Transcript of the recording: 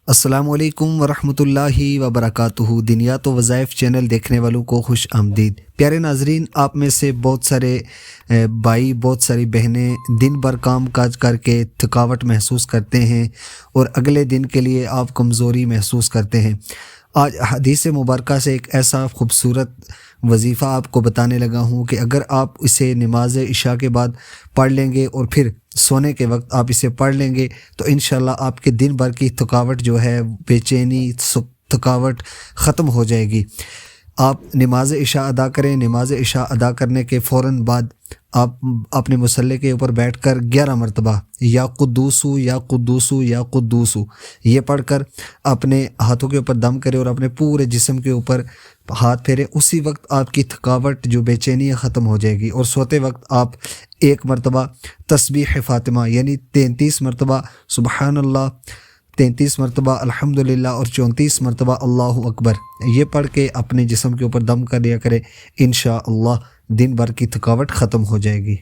السلام علیکم ورحمۃ وبرکاتہ۔ دنیات و وظائف چینل دیکھنے والوں کو خوش آمدید۔ پیارے ناظرین، آپ میں سے بہت سارے بھائی، بہت ساری بہنیں دن بھر کام کاج کر کے تھکاوٹ محسوس کرتے ہیں اور اگلے دن کے لیے آپ کمزوری محسوس کرتے ہیں۔ آج حدیث مبارکہ سے ایک ایسا خوبصورت وظیفہ آپ کو بتانے لگا ہوں کہ اگر آپ اسے نماز عشاء کے بعد پڑھ لیں گے اور پھر سونے کے وقت آپ اسے پڑھ لیں گے تو انشاءاللہ آپ کے دن بھر کی تھکاوٹ جو ہے، بے چینی، تھکاوٹ ختم ہو جائے گی۔ آپ نماز عشاء ادا کریں۔ نماز عشاء ادا کرنے کے فوراً بعد آپ اپنے مصلی کے اوپر بیٹھ کر 11 مرتبہ یا قدوسو یا قدوسو یا قدوسو یہ پڑھ کر اپنے ہاتھوں کے اوپر دم کرے اور اپنے پورے جسم کے اوپر ہاتھ پھیرے۔ اسی وقت آپ کی تھکاوٹ جو بے چینی ختم ہو جائے گی۔ اور سوتے وقت آپ 1 مرتبہ تسبیح فاطمہ یعنی 33 مرتبہ سبحان اللہ، 33 مرتبہ الحمدللہ اور 34 مرتبہ اللہ اکبر یہ پڑھ کے اپنے جسم کے اوپر دم کر لیا کرے۔ انشاءاللہ دن بھر کی تھکاوٹ ختم ہو جائے گی۔